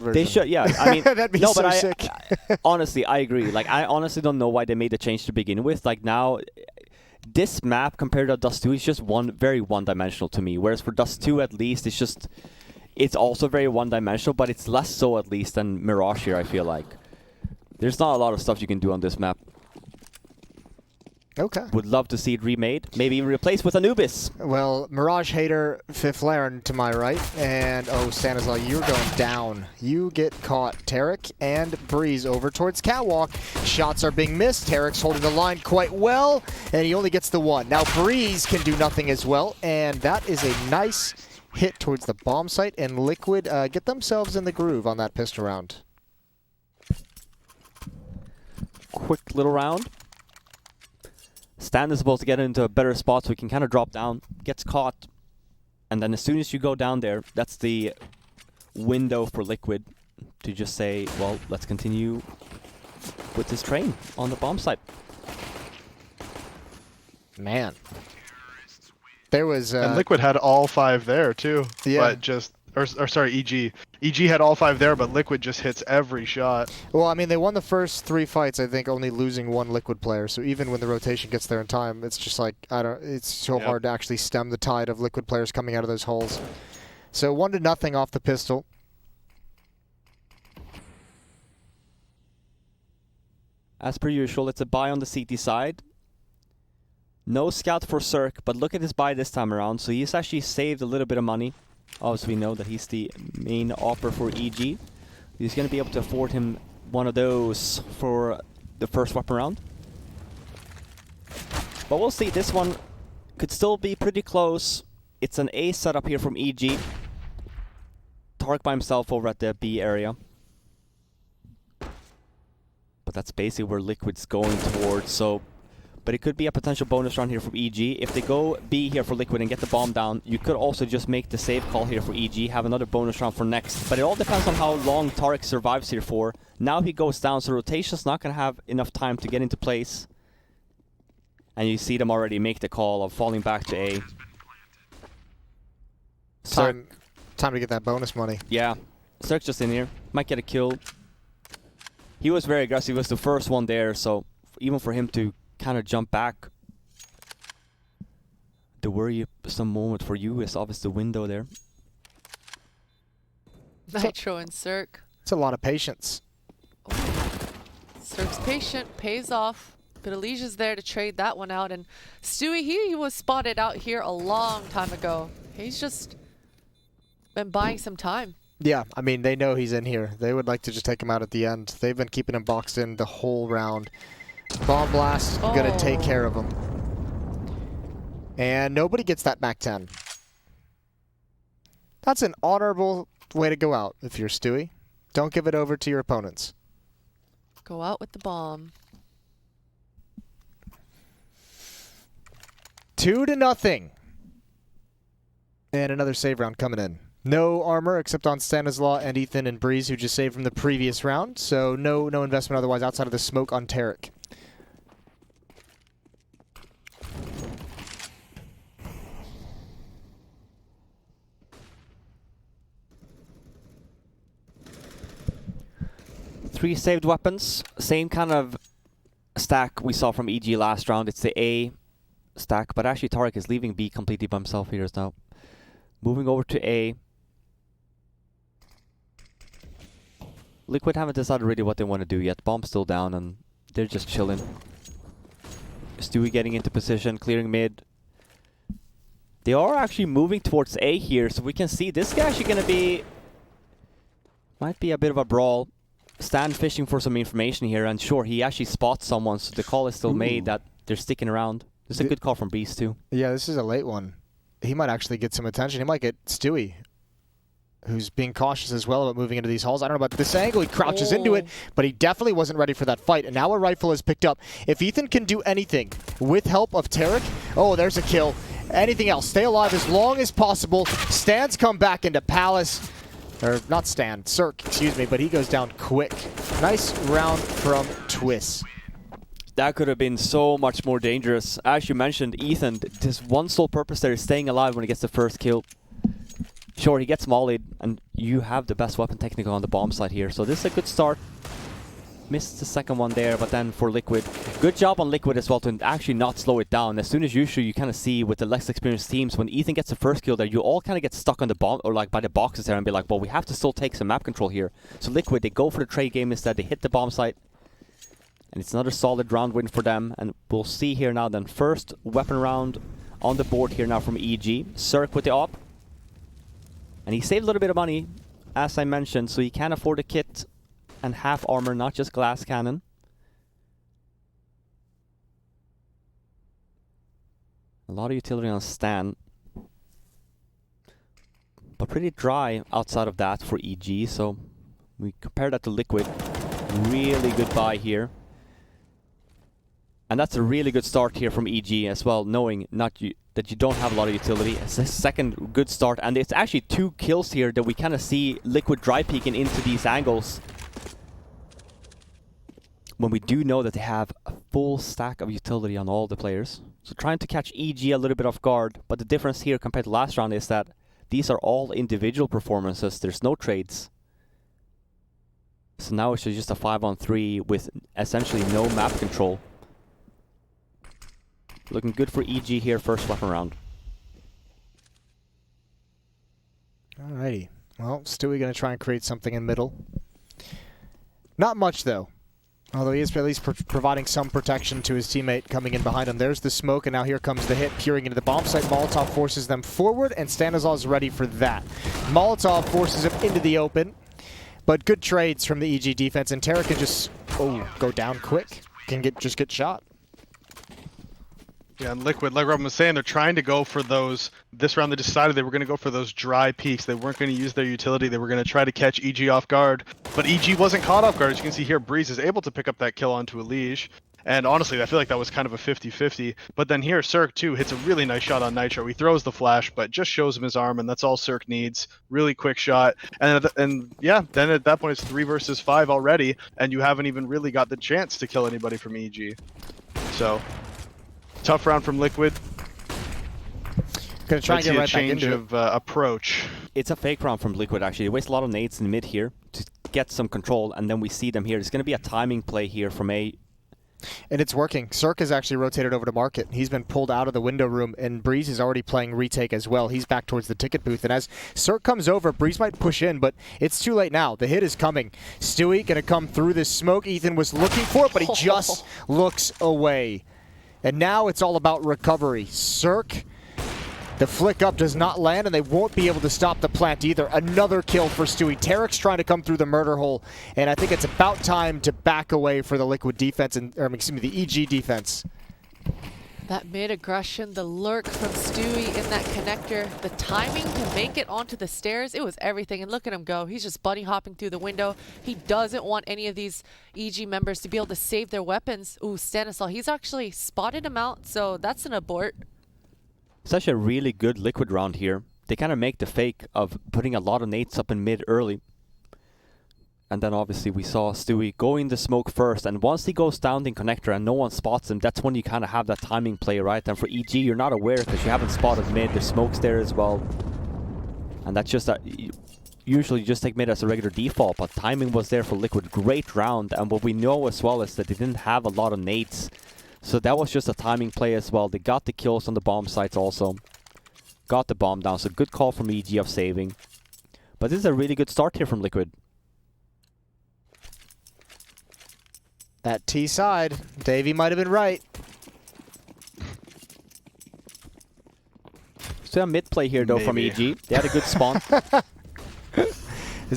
They should, yeah. I mean, that'd be no, so but sick. honestly, I agree. Like, I honestly don't know why they made the change to begin with. Like, now, this map compared to Dust 2 is just very one-dimensional to me. Whereas for Dust 2, at least, it's also very one-dimensional, but it's less so, at least, than Mirage here, I feel like. There's not a lot of stuff you can do on this map. Okay. Would love to see it remade. Maybe even replaced with Anubis. Well, Mirage Hater, Fifth Laren to my right. And, oh, Stanislaw, you're going down. You get caught. Tarek and Breeze over towards Catwalk. Shots are being missed. Tarek's holding the line quite well, and he only gets the one. Now, Breeze can do nothing as well, and that is a nice hit towards the bomb site, and Liquid get themselves in the groove on that pistol round. Quick little round. Stan is supposed to get into a better spot so he can kind of drop down, gets caught, and then as soon as you go down there, that's the window for Liquid to just say, well, let's continue with this train on the bomb site. Man. There was... and Liquid had all 5 there, too. Yeah. But just... Or sorry, EG. EG had all 5 there, but Liquid just hits every shot. Well, I mean, they won the first 3 fights, I think, only losing 1 Liquid player. So even when the rotation gets there in time, it's just like, it's so hard to actually stem the tide of Liquid players coming out of those holes. So 1-0 off the pistol. As per usual, it's a buy on the CT side. No scout for Cirque, but look at his buy this time around. So he's actually saved a little bit of money. Obviously, we know that he's the main offer for EG. He's going to be able to afford him one of those for the first weapon round. But we'll see. This one could still be pretty close. It's an A setup here from EG. Tark by himself over at the B area. But that's basically where Liquid's going towards. So, but it could be a potential bonus round here from EG. If they go B here for Liquid and get the bomb down, you could also just make the save call here for EG, have another bonus round for next. But it all depends on how long Tarek survives here for. Now he goes down, so rotation's not going to have enough time to get into place. And you see them already make the call of falling back to A. Time to get that bonus money. Yeah, Cirque's just in here. Might get a kill. He was very aggressive. He was the first one there, so even for him to kind of jump back. The worrisome moment for you is obviously the window there. Nitro and Cirque. It's a lot of patience. Cirque's patient pays off, but Alicia's there to trade that one out. And Stewie, he was spotted out here a long time ago. He's just been buying some time. Yeah, I mean, they know he's in here. They would like to just take him out at the end. They've been keeping him boxed in the whole round. Bomb blast, gonna take care of him. And nobody gets that back 10. That's an honorable way to go out if you're Stewie. Don't give it over to your opponents. Go out with the bomb. 2-0. And another save round coming in. No armor except on Stanislaw and Ethan and Breeze, who just saved from the previous round. So no investment otherwise outside of the smoke on Tarek. Three saved weapons. Same kind of stack we saw from EG last round. It's the A stack, but actually Tarek is leaving B completely by himself here now. Moving over to A. Liquid haven't decided really what they want to do yet. Bomb's still down and they're just chilling. Stewie getting into position, clearing mid. They are actually moving towards A here, so we can see this is actually going to be... Might be a bit of a brawl. Stan fishing for some information here, and sure, he actually spots someone, so the call is still made that they're sticking around. This is a good call from Beast too. Yeah, this is a late one. He might actually get some attention. He might get Stewie, who's being cautious as well about moving into these halls. I don't know about this angle. He crouches into it, but he definitely wasn't ready for that fight. And now a rifle is picked up. If Ethan can do anything with help of Tarek, oh, there's a kill. Anything else? Stay alive as long as possible. Stan's come back into Palace. Or not Stan, Cirque, excuse me, but he goes down quick. Nice round from Twist. That could have been so much more dangerous. As you mentioned, Ethan, his one sole purpose there is staying alive when he gets the first kill. Sure, he gets mollied, and you have the best weapon technical on the bomb side here, so this is a good start. Missed the second one there, but then for Liquid, good job on Liquid as well to actually not slow it down. As soon as usually you kind of see with the less experienced teams, when Ethan gets the first kill there, you all kind of get stuck on the bomb or like by the boxes there and be like, well, we have to still take some map control here. So Liquid, they go for the trade game instead. They hit the bomb site, and it's another solid round win for them. And we'll see here now then, first weapon round on the board here now from EG. Cirque with the op, and he saved a little bit of money, as I mentioned, so he can afford a kit and half armor, not just glass cannon. A lot of utility on Stan, but pretty dry outside of that for EG, so we compare that to Liquid. Really good buy here. And that's a really good start here from EG as well, knowing that you don't have a lot of utility. It's a second good start, and it's actually 2 kills here that we kind of see Liquid dry peeking into these angles, when we do know that they have a full stack of utility on all the players. So trying to catch EG a little bit off guard, but the difference here compared to last round is that these are all individual performances, there's no trades. So now it's just a 5-on-3 with essentially no map control. Looking good for EG here, first weapon round. Alrighty. Well, Stewie going to try and create something in middle. Not much, though. Although he is at least providing some protection to his teammate coming in behind him. There's the smoke, and now here comes the hit, peering into the bomb site. Molotov forces them forward, and Stanislav is ready for that. Molotov forces him into the open, but good trades from the EG defense, and Terra can just go down quick. Can just get shot. Yeah, and Liquid, like Robin was saying, they're trying to go for those. This round they decided they were going to go for those dry peaks. They weren't going to use their utility. They were going to try to catch EG off guard. But EG wasn't caught off guard. As you can see here, Breeze is able to pick up that kill onto Elige. And honestly, I feel like that was kind of a 50-50. But then here, Cirque, too, hits a really nice shot on Nitro. He throws the flash, but just shows him his arm, and that's all Cirque needs. Really quick shot. And yeah, then at that point, it's 3 versus 5 already, and you haven't even really got the chance to kill anybody from EG. So, tough round from Liquid. Gonna try and get right back into of approach. It's a fake round from Liquid, actually. They waste a lot of nades in mid here to get some control, and then we see them here. There's going to be a timing play here from A. And it's working. Cirque has actually rotated over to market. He's been pulled out of the window room, and Breeze is already playing retake as well. He's back towards the ticket booth, and as Cirque comes over, Breeze might push in, but it's too late now. The hit is coming. Stewie gonna come through this smoke. Ethan was looking for it, but he just looks away. And now it's all about recovery. Cirque, the flick up does not land, and they won't be able to stop the plant either. Another kill for Stewie. Tarek's trying to come through the murder hole, and I think it's about time to back away for the Liquid defense, or excuse me, the EG defense. That mid-aggression, the lurk from Stewie in that connector, the timing to make it onto the stairs, it was everything. And look at him go. He's just bunny hopping through the window. He doesn't want any of these EG members to be able to save their weapons. Ooh, Stanislav, he's actually spotted him out, so that's an abort. Such a really good Liquid round here. They kind of make the fake of putting a lot of nades up in mid early. And then obviously we saw Stewie go in the smoke first, and once he goes down the connector and no one spots him, that's when you kind of have that timing play, right? And for EG, you're not aware because you haven't spotted mid. There's smokes there as well. And that's just that. Usually you just take mid as a regular default, but timing was there for Liquid. Great round, and what we know as well is that they didn't have a lot of nades. So that was just a timing play as well. They got the kills on the bomb sites also. Got the bomb down, so good call from EG of saving. But this is a really good start here from Liquid. That T side, Davey might have been right. Still a mid play here though from EG. They had a good spawn.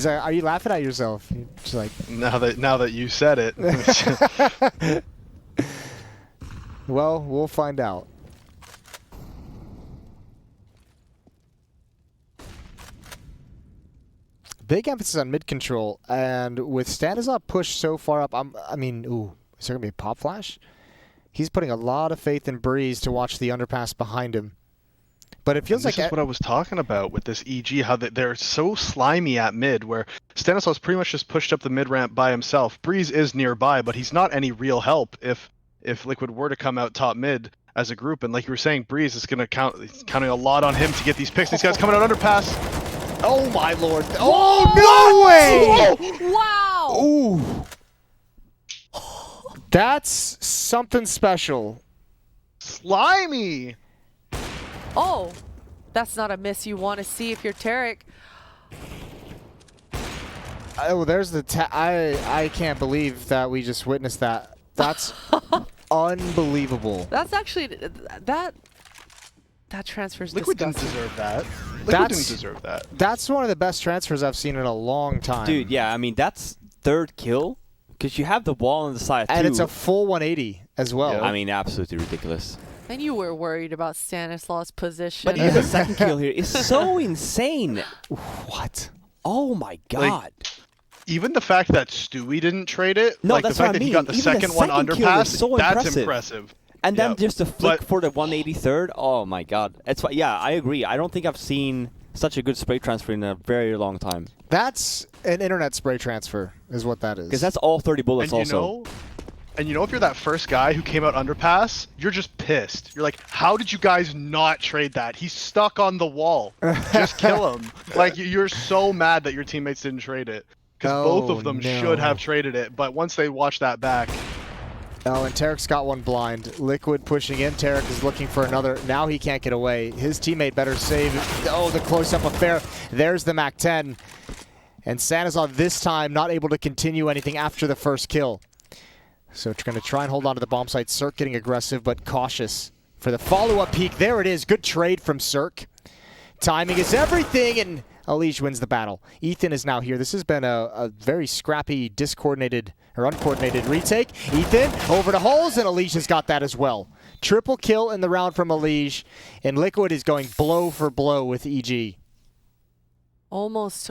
Are you laughing at yourself? You're just like Now that you said it. Well, we'll find out. Big emphasis on mid control, and with Stanislav pushed so far up, I mean, ooh, is there gonna be a pop flash? He's putting a lot of faith in Breeze to watch the underpass behind him. But it feels like this is what I was talking about with this EG, how they're so slimy at mid, where Stanislav's pretty much just pushed up the mid ramp by himself. Breeze is nearby, but he's not any real help if Liquid were to come out top mid as a group. And like you were saying, Breeze is going to counting a lot on him to get these picks. These guys coming out underpass. Oh my lord. Oh, no way! Wow! Ooh. That's something special. Slimy. Oh, that's not a miss you want to see if you're Tarek. Oh, there's the I can't believe that we just witnessed that. That's unbelievable. That's actually that transfer's Liquid didn't disgusting. deserve that. Liquid That's- didn't deserve that. That's one of the best transfers I've seen in a long time. Dude, yeah, I mean, that's third kill. Because you have the wall on the side, And too. it's a full 180 as well. Yeah. I mean, absolutely ridiculous. And you were worried about Stanislaus' position. But even the second kill here is so insane. What? Oh my god. Even the fact that Stewie didn't trade it, No, like the that's fact what I that he mean. got the Even the second one second kill underpass, is so that's impressive. impressive. And then Yeah. just a flick But- for the 183rd. Oh my god. It's yeah, I agree. I don't think I've seen such a good spray transfer in a very long time. That's an internet spray transfer, is what that is. Because that's all 30 bullets And also. if you're that first guy who came out underpass, you're just pissed. You're like, how did you guys not trade that? He's stuck on the wall. Just kill him. Like, you're so mad that your teammates didn't trade it. Because both Oh, of them no. should have traded it. But once they watch that back, Oh, and Tarek's got one blind. Liquid pushing in. Tarek is looking for another. Now he can't get away. His teammate better save. Oh, the close-up affair. There's the MAC-10. And Stanislav this time not able to continue anything after the first kill. So we're going to try and hold on to the bomb site. Cirque getting aggressive but cautious for the follow-up peek. There it is. Good trade from Cirque. Timing is everything, and Alige wins the battle. Ethan is now here. This has been a very scrappy, discoordinated or uncoordinated retake. Ethan over to holes, and Alige has got that as well. Triple kill in the round from Alige, and Liquid is going blow for blow with EG. almost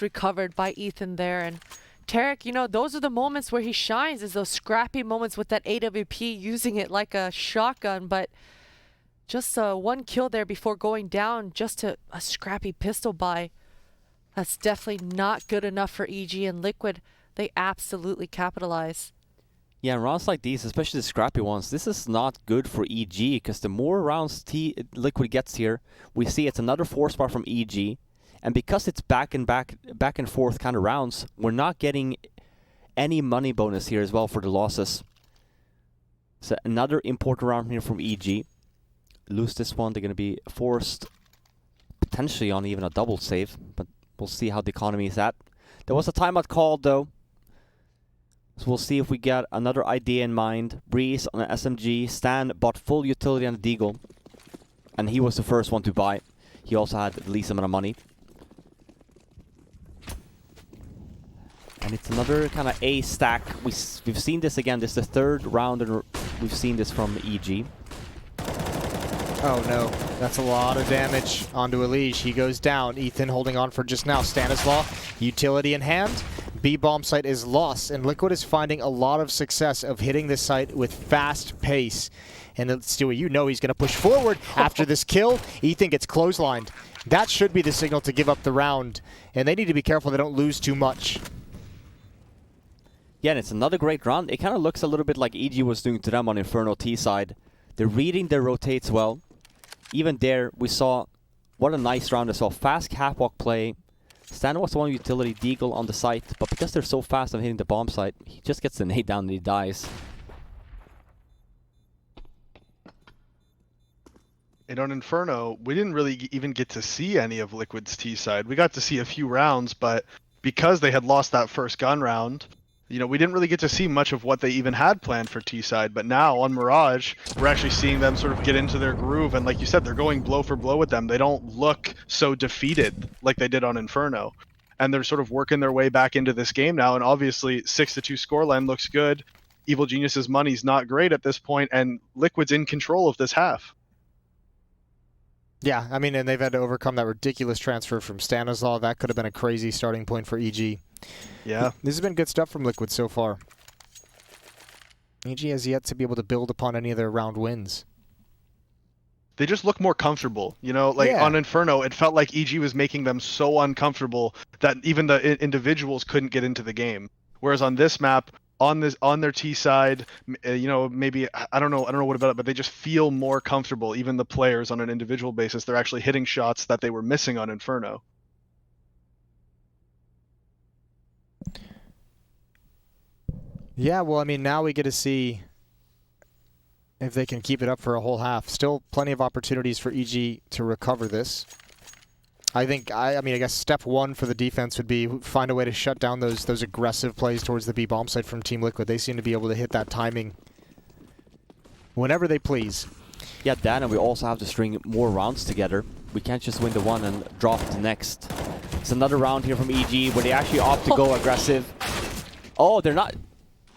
recovered by Ethan there. And Tarek, you know, those are the moments where he shines, is those scrappy moments with that AWP, using it like a shotgun. But just one kill there before going down, just a scrappy pistol buy. That's definitely not good enough for EG and Liquid. They absolutely capitalize. Yeah, in rounds like these, especially the scrappy ones, this is not good for EG, because the more rounds Liquid gets here, we see it's another 4-spar from EG, and because it's back and forth kind of rounds, we're not getting any money bonus here as well for the losses. So another important round here from EG. Lose this one, they're going to be forced potentially on even a double save, but we'll see how the economy is at. There was a timeout called though. So we'll see if we get another idea in mind. Breeze on an SMG. Stan bought full utility on the Deagle. And he was the first one to buy. He also had the least amount of money. And it's another kind of A stack. We've seen this again. This is the third round and we've seen this from EG. Oh no, that's a lot of damage onto Alige. He goes down. Ethan holding on for just now. Stanislav, utility in hand. B bomb site is lost, and Liquid is finding a lot of success of hitting this site with fast pace. And Stewie, you know he's going to push forward after this kill. Ethan gets clotheslined. That should be the signal to give up the round, and they need to be careful they don't lose too much. Yeah, and it's another great round. It kind of looks a little bit like EG was doing to them on Inferno T side. They're reading their rotates well. Even there, we saw what a nice round. I saw fast catwalk play. Stan was the one utility, Deagle on the site, but because they're so fast on hitting the bomb site, he just gets the nade down and he dies. and on Inferno, we didn't really even get to see any of Liquid's T side. We got to see a few rounds, but because they had lost that first gun round, you know, we didn't really get to see much of what they even had planned for T side. But now on Mirage, we're actually seeing them sort of get into their groove, and like you said, they're going blow for blow with them. They don't look so defeated like they did on Inferno, and they're sort of working their way back into this game now. And obviously, 6-2 scoreline looks good. Evil Genius's money's not great at this point, and Liquid's in control of this half. Yeah, I mean, and they've had to overcome that ridiculous transfer from Stanislav. That could have been a crazy starting point for EG. Yeah. This has been good stuff from Liquid so far. EG has yet to be able to build upon any of their round wins. They just look more comfortable, you know, like Yeah. on Inferno, it felt like EG was making them so uncomfortable that even the individuals couldn't get into the game. Whereas on this map, on their T side, you know, maybe I don't know what about it, but they just feel more comfortable. Even the players on an individual basis, they're actually hitting shots that they were missing on Inferno. Yeah, well, I mean, now we get to see if they can keep it up for a whole half. Still plenty of opportunities for EG to recover this. I think, I mean, I guess step one for the defense would be find a way to shut down those aggressive plays towards the B bomb site from Team Liquid. They seem to be able to hit that timing whenever they please. Yeah, Dan, and we also have to string more rounds together. We can't just win the one and drop the next. It's another round here from EG where they actually opt to go aggressive. Oh, they're not.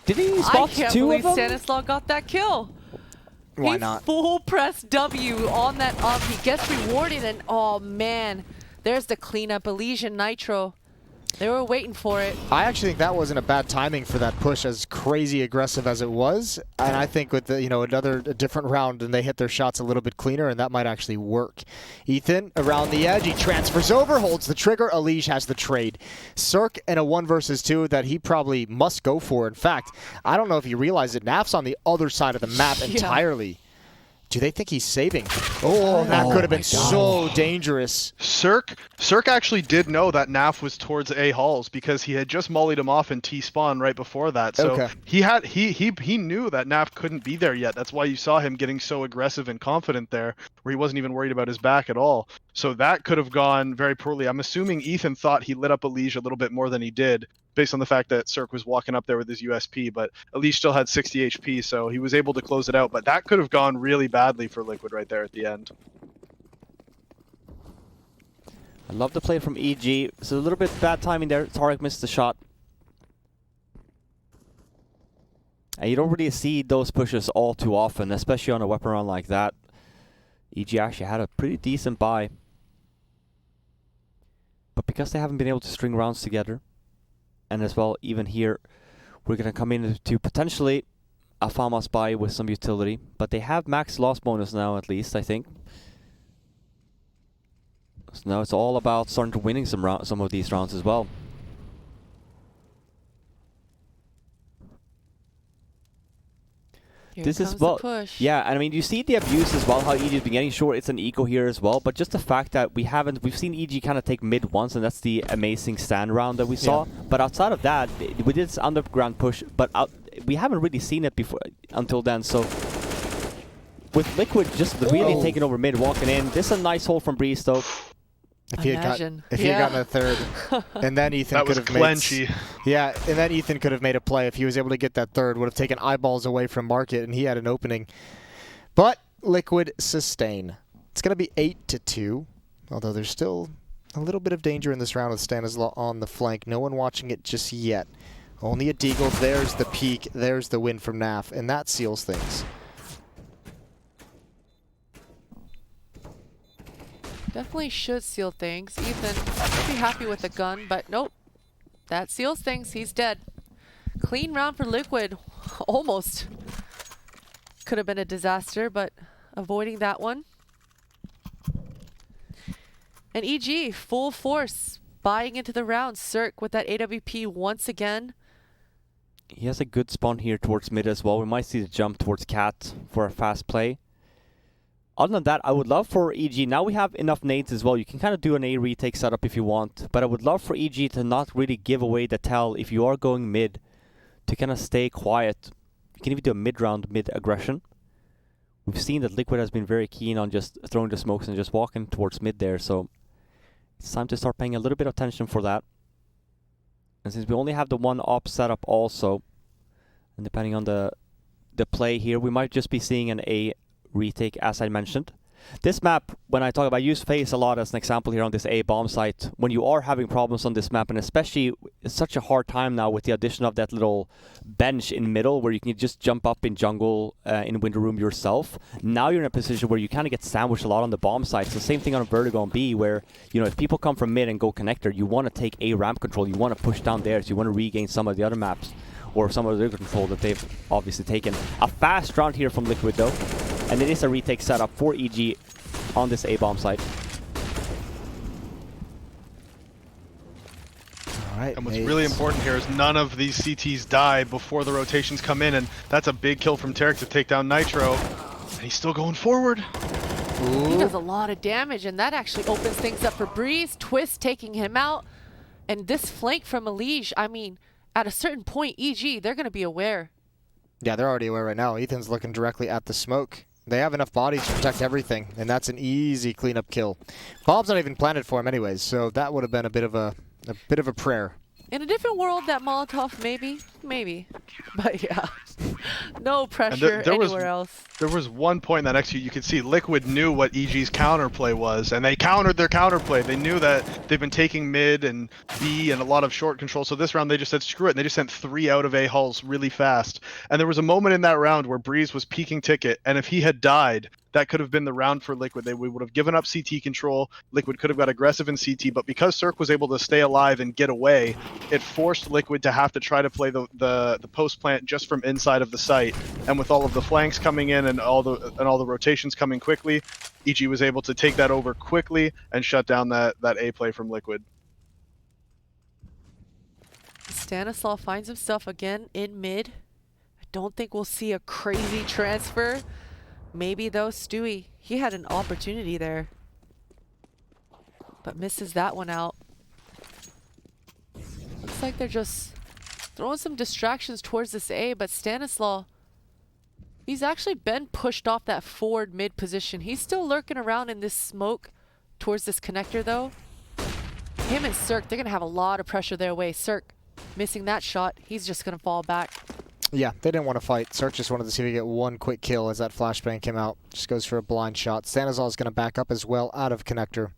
Did he spot I can't two believe of them? Stanislaw got that kill. Why He not? full press W on that up. He gets rewarded, and oh man, there's the cleanup. Elysian Nitro. They were waiting for it. I actually think that wasn't a bad timing for that push, as crazy aggressive as it was. And I think with the, a different round, and they hit their shots a little bit cleaner, and that might actually work. Ethan around the edge, he transfers over, holds the trigger. Elige has the trade. Cirque in a 1 versus 2 that he probably must go for. In fact, I don't know if you realize it, Naf's on the other side of the map entirely. Do they think he's saving? Oh, that could have been so dangerous. Cirque actually did know that Naf was towards A halls because he had just mollied him off in T spawn right before that. So Okay. he knew that Naf couldn't be there yet. That's why you saw him getting so aggressive and confident there, where he wasn't even worried about his back at all. So that could have gone very poorly. I'm assuming Ethan thought he lit up Elige a little bit more than he did, based on the fact that Cirque was walking up there with his USP, but Elige still had 60 HP, so he was able to close it out. But that could have gone really badly for Liquid right there at the end. I love the play from EG. It's a little bit bad timing there. Tarek missed the shot. And you don't really see those pushes all too often, especially on a weapon round like that. EG actually had a pretty decent buy. But because they haven't been able to string rounds together, and as well, even here, we're going to come into potentially a FAMAS buy with some utility. But they have max loss bonus now, at least, I think. So now it's all about starting to winning some of these rounds as well. Here This comes is well, the push. yeah, and I mean you see the abuse as well. How EG's been getting, sure, it's an eco here as well, but just the fact that we've seen EG kind of take mid once, and that's the amazing stand round that we saw. But outside of that, we did this underground push, but we haven't really seen it before until then. So with Liquid just really taking over mid, walking in, this is a nice hole from Breeze though. If he had gotten a third, and then Ethan could have clenchy. and then Ethan could have made a play. If he was able to get that third, would have taken eyeballs away from Market, and he had an opening. But Liquid sustain. It's going to be 8-2, although there's still a little bit of danger in this round with Stanislaw on the flank. No one watching it just yet. Only a Deagle. There's the peak. There's the win from Naf, and that seals things. Definitely should seal things. Ethan would be happy with the gun, but nope. That seals things. He's dead. Clean round for Liquid. Almost. Could have been a disaster, but avoiding that one. And EG, full force, buying into the round. Cirque with that AWP once again. He has a good spawn here towards mid as well. We might see the jump towards Cat for a fast play. Other than that, I would love for EG, now we have enough nades as well, you can kind of do an A retake setup if you want, but I would love for EG to not really give away the tell if you are going mid, to kind of stay quiet. You can even do a mid-round mid-aggression. We've seen that Liquid has been very keen on just throwing the smokes and just walking towards mid there, so it's time to start paying a little bit of attention for that. And since we only have the one op setup also, and depending on the play here, we might just be seeing an A retake, as I mentioned. This map, when I talk about, I use FaZe a lot as an example here on this A bomb site. When you are having problems on this map, and especially it's such a hard time now with the addition of that little bench in middle where you can just jump up in jungle in window room yourself. Now you're in a position where you kind of get sandwiched a lot on the bomb site. So same thing on Vertigo and B, where if people come from mid and go connector, you want to take A ramp control, you want to push down there, so you want to regain some of the other maps or some of the control that they've obviously taken. A fast round here from Liquid though. And it is a retake setup for EG on this A-bomb site. All right, And what's really important here is none of these CTs die before the rotations come in, and that's a big kill from Tarek to take down Nitro. And he's still going forward. He does a lot of damage, and that actually opens things up for Breeze. Twist taking him out. And this flank from Elige, I mean, at a certain point, EG, they're going to be aware. Yeah, they're already aware right now. Ethan's looking directly at the smoke. They have enough bodies to protect everything, and that's an easy cleanup kill. Bomb's not even planted for him anyways, so that would have been a bit of a prayer. In a different world, that Molotov, maybe. But yeah, no pressure anywhere else. There was one point in that execute you could see Liquid knew what EG's counterplay was, and they countered their counterplay. They knew that they've been taking mid and B and a lot of short control, so this round they just said screw it, and they just sent 3 out of A hulls really fast. And there was a moment in that round where Breeze was peeking Ticket, and if he had died, that could have been the round for Liquid. We would have given up CT control. Liquid could have got aggressive in CT, but because Cirque was able to stay alive and get away, it forced Liquid to have to try to play the post plant just from inside of the site. And with all of the flanks coming in and all the rotations coming quickly, EG was able to take that over quickly and shut down that A play from Liquid. Stanislaw finds himself again in mid. I don't think we'll see a crazy transfer. Maybe though, Stewie, he had an opportunity there, but misses that one out. Looks like they're just throwing some distractions towards this A, but Stanislaw, he's actually been pushed off that forward mid position. He's still lurking around in this smoke towards this connector though. Him and Cirque, they're gonna have a lot of pressure their way. Cirque missing that shot, he's just gonna fall back. Yeah, they didn't want to fight. Cirque just wanted to see if he could get one quick kill as that flashbang came out. Just goes for a blind shot. Stanislaw is going to back up as well out of connector.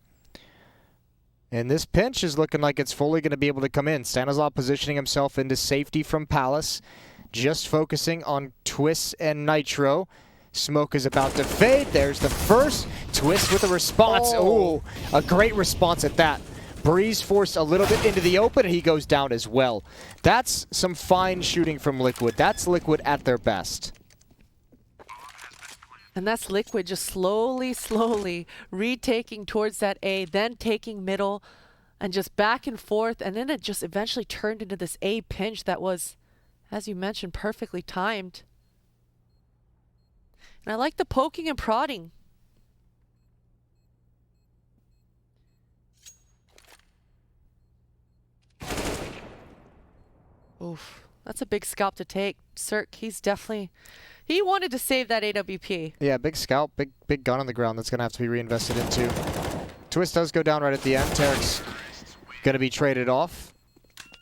And this pinch is looking like it's fully going to be able to come in. Stanislaw positioning himself into safety from Palace. Just focusing on Twist and Nitro. Smoke is about to fade. There's the first. Twist with a response. Oh, a great response at that. Breeze forced a little bit into the open, and he goes down as well. That's some fine shooting from Liquid. That's Liquid at their best. And that's Liquid just slowly retaking towards that A, then taking middle, and just back and forth. And then it just eventually turned into this A pinch that was, as you mentioned, perfectly timed. And I like the poking and prodding. Oof, that's a big scalp to take. Cirque, he's definitely, he wanted to save that AWP. Yeah, big scalp, big gun on the ground that's going to have to be reinvested into. Twist does go down right at the end. Tarek's going to be traded off.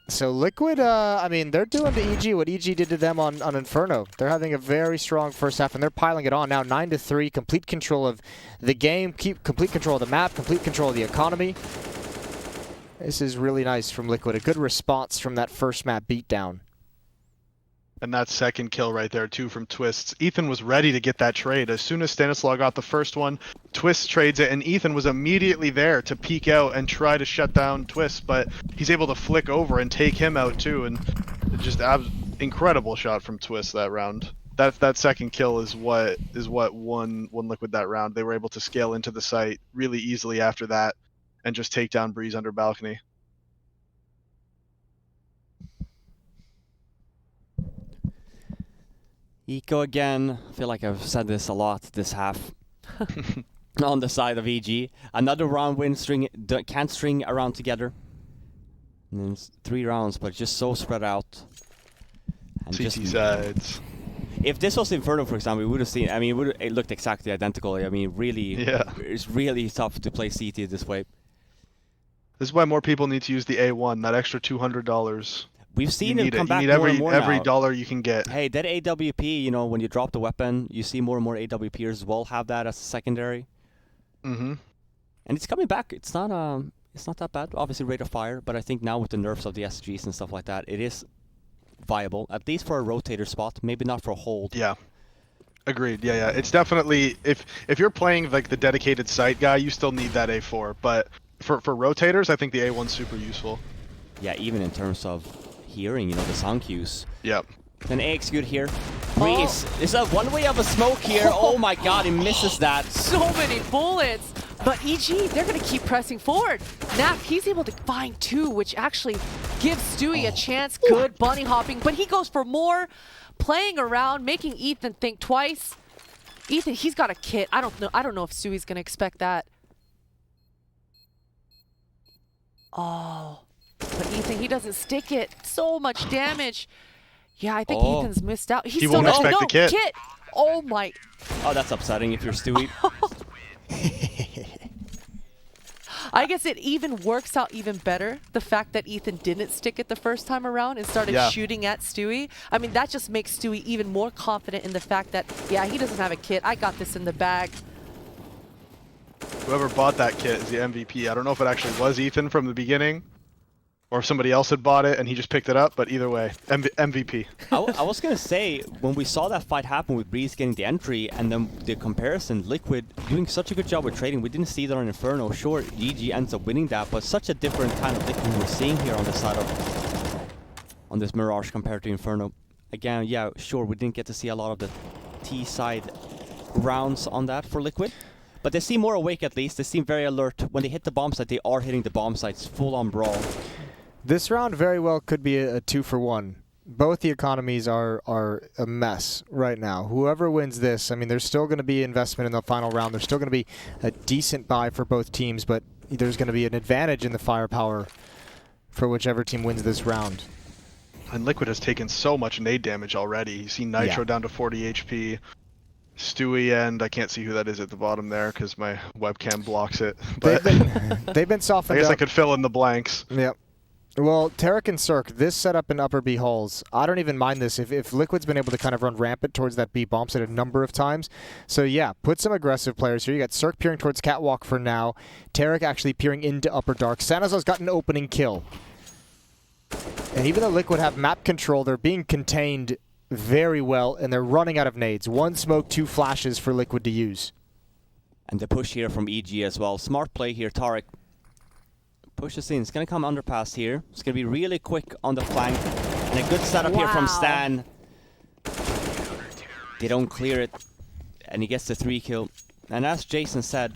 So Liquid, I mean, they're doing to EG what EG did to them on Inferno. They're having a very strong first half, and they're piling it on now. 9-3, complete control of the game, complete control of the map, complete control of the economy. This is really nice from Liquid. A good response from that first map beatdown. And that second kill right there, too, from Twists. Ethan was ready to get that trade. As soon as Stanislaw got the first one, Twist trades it, and Ethan was immediately there to peek out and try to shut down Twist, but he's able to flick over and take him out, too, and just incredible shot from Twist that round. That second kill is what won Liquid that round. They were able to scale into the site really easily after that and just take down Breeze under balcony. Eco again. I feel like I've said this a lot this half. On the side of EG. Another round win string. Can't string around together. And then it's 3 rounds, but just so spread out. And CT just, sides. if this was Inferno, for example, we would have seen. I mean, it looked exactly identical. I mean, really, yeah. It's really tough to play CT this way. This is why more people need to use the A1, that extra $200. We've seen it come back you need more and more every now. dollar you can get. Hey, that AWP, you know, when you drop the weapon, you see more and more AWPers as well have that as a secondary. Mm-hmm. And it's coming back. It's not that bad. Obviously, rate of fire, but I think now with the nerfs of the SGs and stuff like that, it is viable, at least for a rotator spot, maybe not for a hold. Yeah. Agreed. Yeah. It's definitely, if you're playing like the dedicated site guy, you still need that A4, but for rotators, I think the A1's super useful. Yeah, even in terms of hearing, you know, the sound cues. Yep. Then A execute here. Breeze. There's a one way of a smoke here. Oh my god, he misses that. So many bullets. But EG, they're going to keep pressing forward. Nap, he's able to find 2, which actually gives Stewie a chance. Good bunny hopping, but he goes for more, playing around, making Ethan think twice. Ethan, he's got a kit. I don't know if Stewie's going to expect that. Oh. But Ethan, he doesn't stick it. So much damage. Yeah, I think Oh. Ethan's missed out. He won't expect the kit. Oh my. Oh, that's upsetting if you're Stewie. I guess it even works out even better, the fact that Ethan didn't stick it the first time around and started shooting at Stewie. I mean, that just makes Stewie even more confident in the fact that, yeah, he doesn't have a kit. I got this in the bag. Whoever bought that kit is the MVP. I don't know if it actually was Ethan from the beginning, or if somebody else had bought it and he just picked it up, but either way, MVP. I was going to say, when we saw that fight happen with Breeze getting the entry and then the comparison, Liquid doing such a good job with trading. We didn't see that on Inferno. Sure, GG ends up winning that, but such a different kind of Liquid we're seeing here on this side of, on this Mirage compared to Inferno. Again, yeah, sure, we didn't get to see a lot of the T-side rounds on that for Liquid. But they seem more awake at least. They seem very alert. When they hit the bomb site, they are hitting the bomb sites full-on brawl. This round very well could be a 2-for-1. Both the economies are a mess right now. Whoever wins this, I mean, there's still going to be investment in the final round. There's still going to be a decent buy for both teams, but there's going to be an advantage in the firepower for whichever team wins this round. And Liquid has taken so much nade damage already. You see Nitro down to 40 HP. Stewie, and I can't see who that is at the bottom there because my webcam blocks it. But They've been softened I guess up. I could fill in the blanks. Yep. Well, Tarek and Cirque, this setup in upper B halls, I don't even mind this. If Liquid's been able to kind of run rampant towards that B bomb site a number of times. So yeah, put some aggressive players here. You got Cirque peering towards Catwalk for now. Tarek actually peering into upper dark. Sanazar's got an opening kill. And even though Liquid have map control, they're being contained very well, and they're running out of nades. 1 smoke, 2 flashes for Liquid to use. And the push here from EG as well. Smart play here, Tarek. Pushes in. It's going to come underpass here. It's going to be really quick on the flank. And a good setup here from Stan. They don't clear it. And he gets the 3 kill. And as Jason said,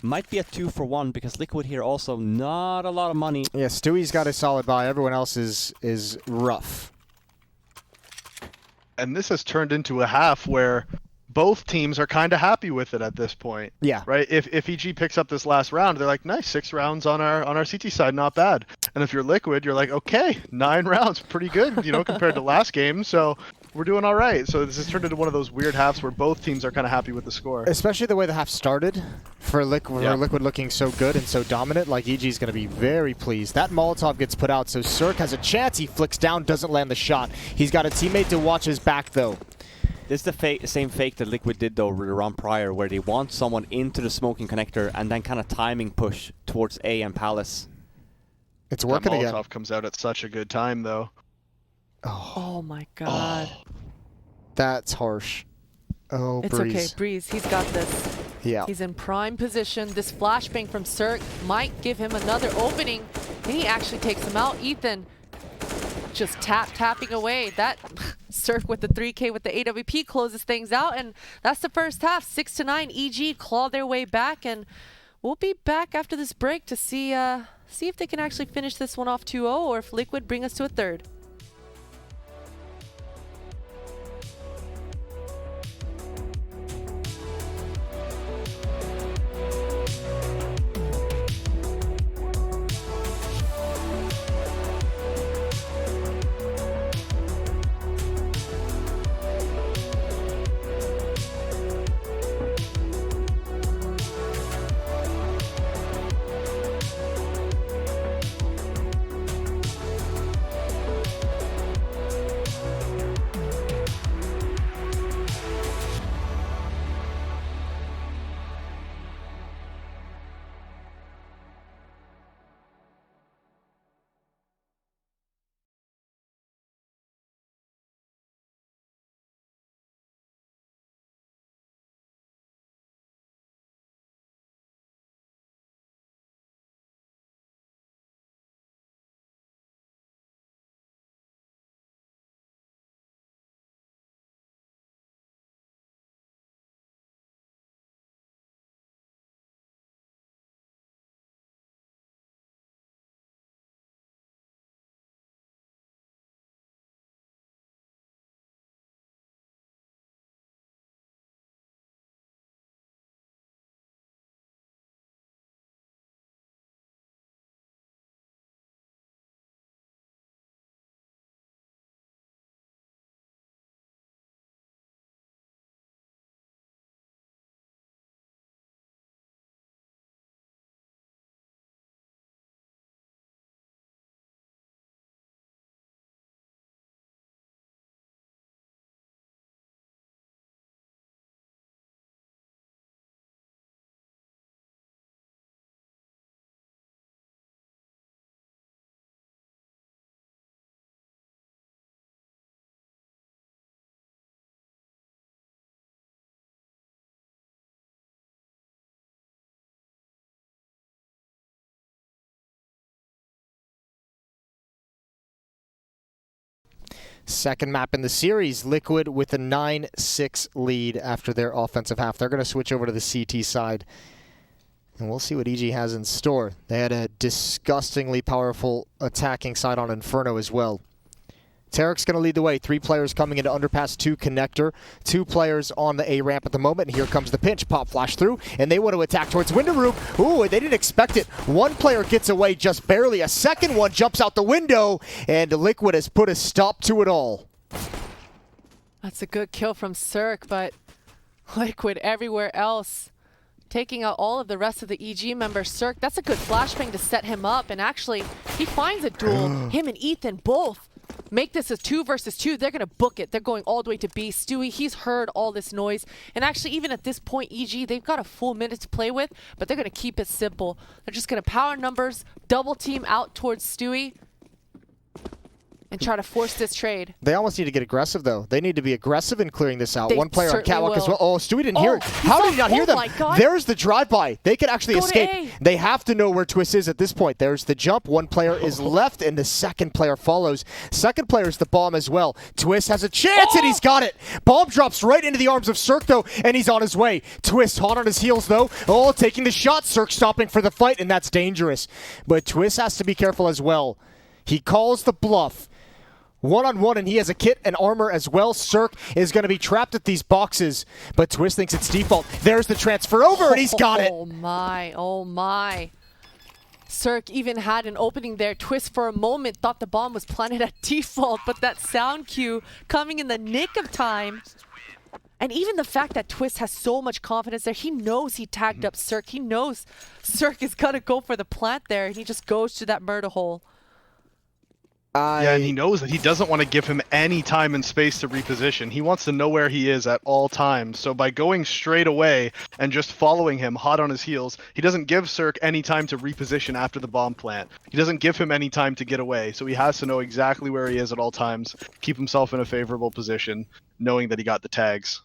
might be a 2-for-1 because Liquid here also not a lot of money. Yeah, Stewie's got a solid buy. Everyone else is rough. And this has turned into a half where both teams are kind of happy with it at this point. Yeah. Right? If EG picks up this last round, they're like, nice, 6 rounds on our CT side, not bad. And if you're Liquid, you're like, okay, 9 rounds, pretty good, you know, compared to last game. So we're doing all right. So this has turned into one of those weird halves where both teams are kind of happy with the score. Especially the way the half started for Liquid looking so good and so dominant. Like, EG's going to be very pleased. That Molotov gets put out, so Cirque has a chance. He flicks down, doesn't land the shot. He's got a teammate to watch his back, though. This is the same fake that Liquid did though the round prior, where they want someone into the smoking connector and then kind of timing push towards A and Palace. It's working that again. Molotov comes out at such a good time, though. Oh my god. That's harsh. Oh, It's Breeze. okay, Breeze. He's got this. Yeah. He's in prime position. This flashbang from Cirque might give him another opening. And he actually takes him out. Ethan just tapping away. That Cirque with the 3K with the AWP closes things out. And that's the first half. 6-9. EG claw their way back. And we'll be back after this break to see if they can actually finish this one off 2-0 or if Liquid bring us to a third. Second map in the series, Liquid with a 9-6 lead after their offensive half. They're going to switch over to the CT side. And we'll see what EG has in store. They had a disgustingly powerful attacking side on Inferno as well. Tarek's going to lead the way. 3 players coming into underpass 2 connector. 2 players on the A ramp at the moment. And here comes the pinch. Pop flash through. And they want to attack towards window room. Ooh, they didn't expect it. 1 player gets away just barely. A second one jumps out the window. And Liquid has put a stop to it all. That's a good kill from Cirque, but Liquid everywhere else. Taking out all of the rest of the EG members. Cirque, that's a good flashbang to set him up. And actually, he finds a duel. Him and Ethan both make this a 2 versus 2. They're going to book it. They're going all the way to B. Stewie, he's heard all this noise. And actually, even at this point, EG, they've got a full minute to play with, but they're going to keep it simple. They're just going to power numbers, double team out towards Stewie, and try to force this trade. They almost need to get aggressive, though. They need to be aggressive in clearing this out. They 1 player on catwalk will. as well. Oh, Stewie didn't hear it. How did he not hear them? My God. There's the drive-by. They could actually Go to escape. A. They have to know where Twist is at this point. There's the jump. 1 player is left, and the second player follows. Second player is the bomb as well. Twist has a chance, and he's got it. Bomb drops right into the arms of Cirque, though, and he's on his way. Twist hot on his heels, though. Oh, taking the shot. Cirque stopping for the fight, and that's dangerous. But Twist has to be careful as well. He calls the bluff. 1-on-1, and he has a kit and armor as well. Cirque is going to be trapped at these boxes, but Twist thinks it's default. There's the transfer over, and he's got it. Oh my, oh my. Cirque even had an opening there. Twist for a moment thought the bomb was planted at default, but that sound cue coming in the nick of time. And even the fact that Twist has so much confidence there, he knows he tagged up Cirque. He knows Cirque is going to go for the plant there, and he just goes to that murder hole. Yeah, and he knows that he doesn't want to give him any time and space to reposition. He wants to know where he is at all times. So by going straight away and just following him hot on his heels, he doesn't give Cirque any time to reposition after the bomb plant. He doesn't give him any time to get away. So he has to know exactly where he is at all times, keep himself in a favorable position, knowing that he got the tags.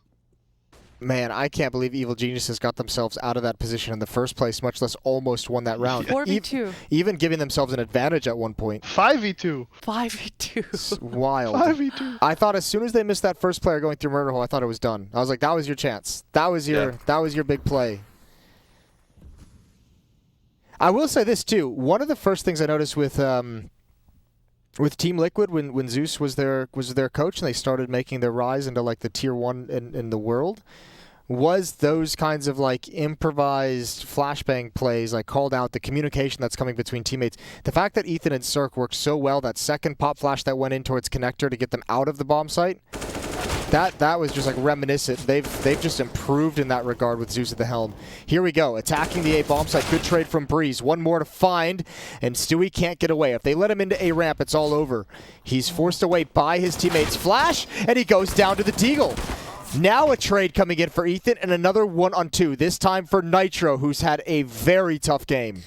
Man, I can't believe Evil Geniuses got themselves out of that position in the first place, much less almost won that round. 4v2. Even giving themselves an advantage at one point. 5v2. 5v2. It's wild. 5v2. I thought as soon as they missed that first player going through murder hole, I thought it was done. I was like, that was your chance. That was your big play. I will say this too. One of the first things I noticed with Team Liquid when Zeus was their coach and they started making their rise into like the tier 1 in the world was those kinds of like improvised flashbang plays, like called out, the communication that's coming between teammates. The fact that Ethan and Cirque worked so well, that second pop flash that went in towards connector to get them out of the bomb site, that was just like reminiscent. They've just improved in that regard with Zeus at the helm. Here we go, attacking the A bomb site. Good trade from Breeze. 1 more to find, and Stewie can't get away. If they let him into A ramp, it's all over. He's forced away by his teammates' flash, and he goes down to the Deagle. Now a trade coming in for Ethan, and another 1-on-2. This time for Nitro, who's had a very tough game.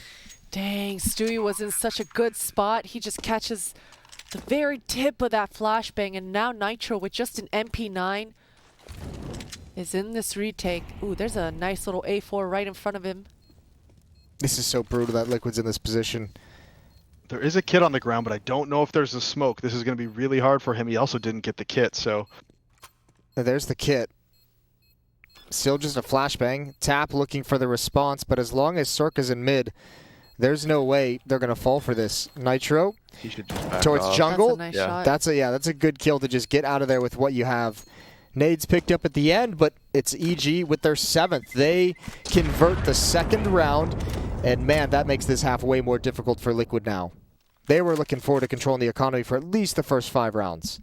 Dang, Stewie was in such a good spot. He just catches the very tip of that flashbang, and now Nitro with just an MP9 is in this retake. Ooh, there's a nice little A4 right in front of him. This is so brutal that Liquid's in this position. There is a kit on the ground, but I don't know if there's a smoke. This is going to be really hard for him. He also didn't get the kit, so... There's the kit. Still just a flashbang. Tap looking for the response, but as long as Cirque is in mid, there's no way they're going to fall for this. Nitro he should just back towards off. jungle. That's a nice shot. That's a good kill to just get out of there with what you have. Nades picked up at the end, but it's EG with their 7th. They convert the second round, and man, that makes this half way more difficult for Liquid now. They were looking forward to controlling the economy for at least the first 5 rounds.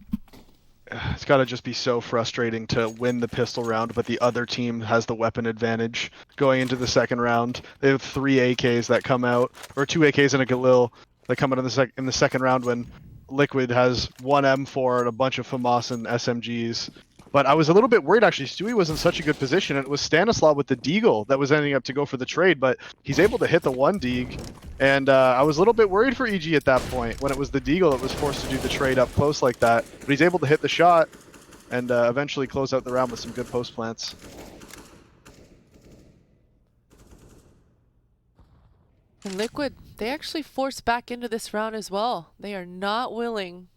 It's got to just be so frustrating to win the pistol round, but the other team has the weapon advantage going into the second round. They have 3 AKs that come out, or 2 AKs and a Galil that come out in the second round when Liquid has 1 M4 and a bunch of FAMAS and SMGs. But I was a little bit worried, actually. Stewie was in such a good position, and it was Stanislaw with the Deagle that was ending up to go for the trade, but he's able to hit the 1 Deag. And I was a little bit worried for EG at that point when it was the Deagle that was forced to do the trade up close like that. But he's able to hit the shot and eventually close out the round with some good post plants. And Liquid, they actually force back into this round as well. They are not willing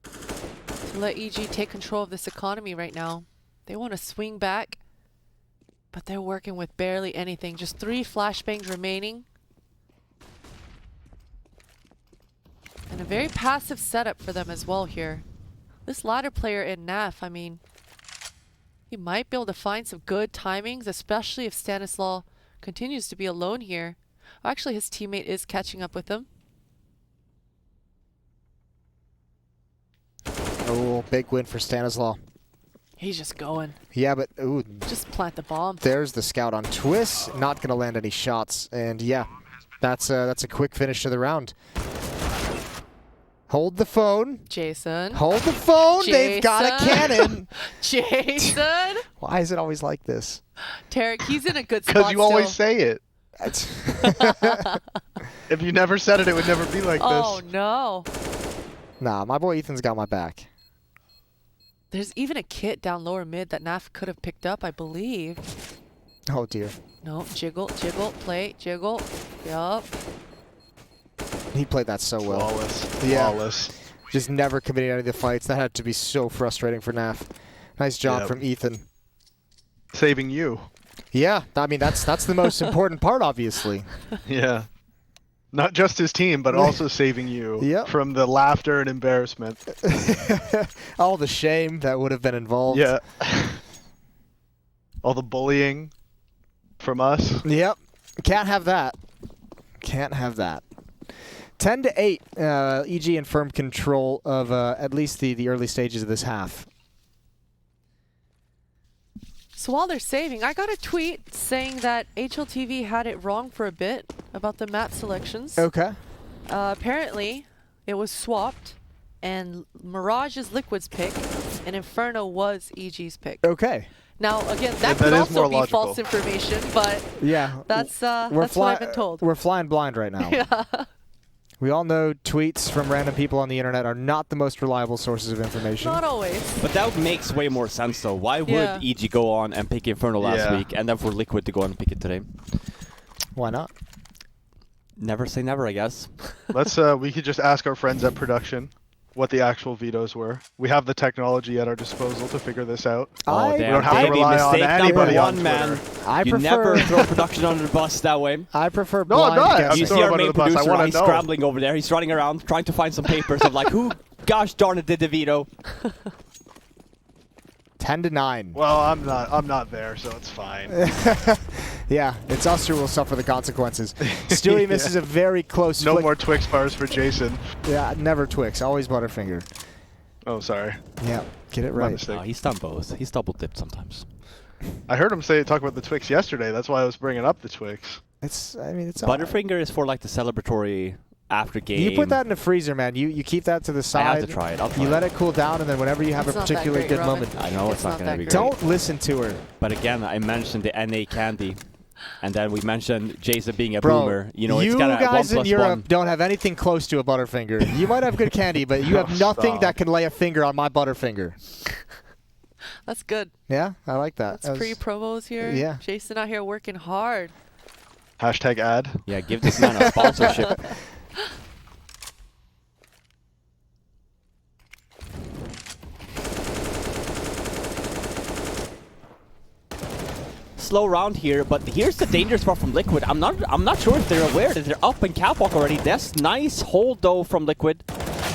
to Let EG take control of this economy right now. They want to swing back, but they're working with barely anything. Just 3 flashbangs remaining. And a very passive setup for them as well here. This ladder player in NAF, I mean, he might be able to find some good timings, especially if Stanislaw continues to be alone here. Oh, actually, his teammate is catching up with him. Oh, big win for Stanislaw. He's just going. Yeah, but ooh, Just plant the bomb. there's the scout on Twist. Not going to land any shots. And yeah, that's a quick finish to the round. Hold the phone. Jason. Hold the phone. They've got a Jason. cannon. Jason. Why is it always like this? Tarek, he's in a good spot Because you always still. say it. If you never said it, it would never be like Oh, this. no. Nah, my boy Ethan's got my back. There's even a kit down lower mid that NAF could have picked up, I believe. Oh, dear. No, jiggle, jiggle, play, jiggle. Yup. He played that so well. Flawless. Yeah. Flawless. Just never committing any of the fights. That had to be so frustrating for NAF. Nice job Yep. from Ethan. Saving you. Yeah, I mean, that's the most important part, obviously. Yeah. Not just his team, but also saving you Yep. from the laughter and embarrassment. All the shame that would have been involved. Yeah. All the bullying from us. Yep. Can't have that. Can't have that. 10-8. EG in firm control of at least the early stages of this half. So while they're saving, I got a tweet saying that HLTV had it wrong for a bit about the map selections. Okay. Apparently, it was swapped, and Mirage is Liquid's pick, and Inferno was EG's pick. Okay. Now, again, Yeah, that could that is also more be logical. false information, but Yeah. that's what I've been told. We're flying blind right now. Yeah. We all know tweets from random people on the internet are not the most reliable sources of information. Not always. But that makes way more sense, though. Why would Yeah. EG go on and pick Inferno last Yeah. week, and then for Liquid to go on and pick it today? Why not? Never say never, I guess. Let's we could just ask our friends at production what the actual vetoes were. We have the technology at our disposal to figure this out. I- We don't have to baby, rely on mistake number anybody on one, man. I You prefer never throw production under the bus that way. I prefer No, I'm blind not. I'm guessing. You throwing see our him under main the bus. I producer, wanna he's know. scrambling over there. He's running around trying to find some papers of like, who, gosh darn it, did the veto? 10-9. Well, I'm not there, so it's fine. Yeah, it's us who will suffer the consequences. Stewie misses a very close No flick. more Twix bars for Jason. Yeah, never Twix, always Butterfinger. Oh, sorry. Yeah, get it My right. mistake. He's done both. He's double dipped sometimes. I heard him talk about the Twix yesterday. That's why I was bringing up the Twix. It's all right. Butterfinger is for like the celebratory after game. You put that in the freezer, man. You keep that to the I side. have to try it. I'll try You let it. it cool down, and then whenever you have It's a not that particularly great, good Robin. moment, I know it's not that gonna be great. great. don't listen to her. But again, I mentioned the NA candy, and then we mentioned Jason being a Bro, boomer. You know, it's got a 1 guys in plus Europe 1. don't have anything close to a Butterfinger. You might have good candy, but you have Oh, nothing stop. that can lay a finger on my Butterfinger. That's good. Yeah, I like that. That's That was- pre-promos here. Yeah. Jason out here working hard. Hashtag ad. Yeah, give this man a sponsorship. Slow round here, but here's the danger spot from Liquid. I'm not sure if they're aware that they're up in catwalk already. That's nice hold though from Liquid.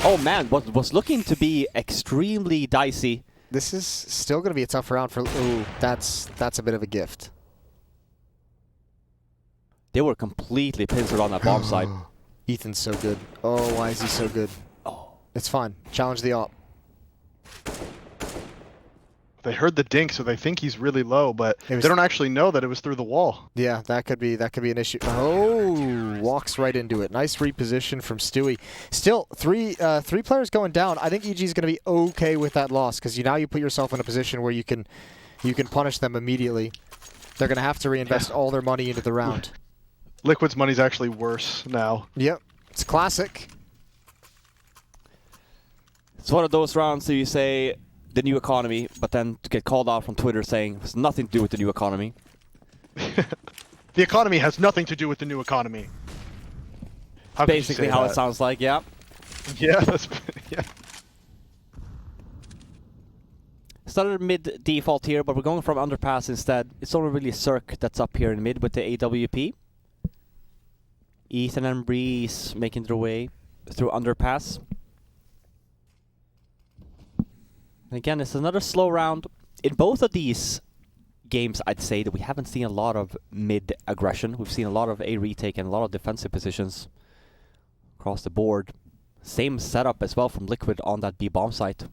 Oh man, what was looking to be extremely dicey. This is still going to be a tough round for. Ooh, that's a bit of a gift. They were completely pincered on that bomb side. Ethan's so good. Oh, why is he so good? Oh. It's fine. Challenge the op. They heard the dink, so they think he's really low, but It they was- don't actually know that it was through the wall. Yeah, that could be an issue. Oh, walks right into it. Nice reposition from Stewie. Still, three players going down. I think EG is going to be okay with that loss because now you put yourself in a position where you can punish them immediately. They're going to have to reinvest all their money into the round. Liquid's money's actually worse now. Yep, it's classic. It's one of those rounds that you say the new economy, but then to get called out from Twitter saying it has nothing to do with the new economy. The economy has nothing to do with the new economy. How could you Basically say how that? it sounds like, yeah. Yeah, that's yeah. Started mid default here, but we're going from underpass instead. It's only really Cirque that's up here in mid with the AWP. Ethan and Breeze making their way through underpass. And again, it's another slow round. In both of these games, I'd say that we haven't seen a lot of mid aggression. We've seen a lot of A retake and a lot of defensive positions across the board. Same setup as well from Liquid on that B bomb site.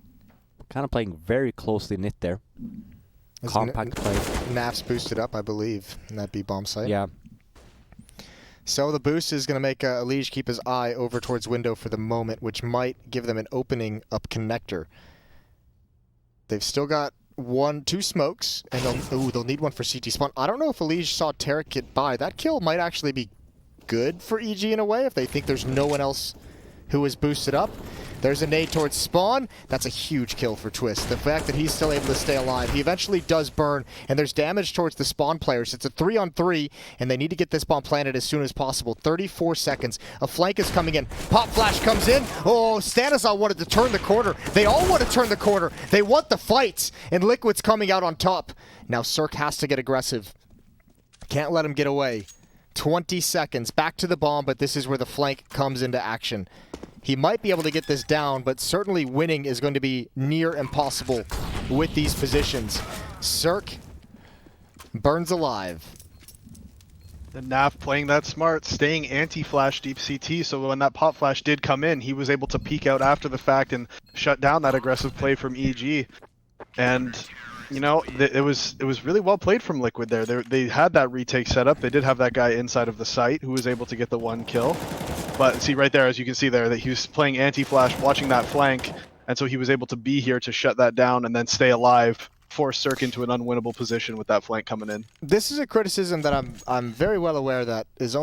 Kind of playing very closely knit there. Compact play. Naf's boosted up, I believe, in that B bomb site. Yeah. So the boost is going to make Elige keep his eye over towards window for the moment, which might give them an opening up connector. They've still got 2 smokes, and they'll need one for CT spawn. I don't know if Elige saw Tarek get by. That kill might actually be good for EG in a way if they think there's no one else who is boosted up. There's a nade towards spawn. That's a huge kill for Twist. The fact that he's still able to stay alive. He eventually does burn, and there's damage towards the spawn players. It's a 3-on-3, and they need to get this bomb planted as soon as possible. 34 seconds. A flank is coming in. Pop flash comes in. Oh, Stanislav wanted to turn the corner. They all want to turn the corner. They want the fights, and Liquid's coming out on top. Now Cirque has to get aggressive. Can't let him get away. 20 seconds. Back to the bomb, but this is where the flank comes into action. He might be able to get this down, but certainly winning is going to be near impossible with these positions. Cirque burns alive. The Naf playing that smart, staying anti-flash deep CT, so when that pop flash did come in, he was able to peek out after the fact and shut down that aggressive play from EG. And, you know, it was really well played from Liquid there. They had that retake set up. They did have that guy inside of the site who was able to get the 1 kill. But see right there, as you can see there, that he was playing anti-flash, watching that flank, and so he was able to be here to shut that down and then stay alive, force Cirque into an unwinnable position with that flank coming in. This is a criticism that I'm very well aware that is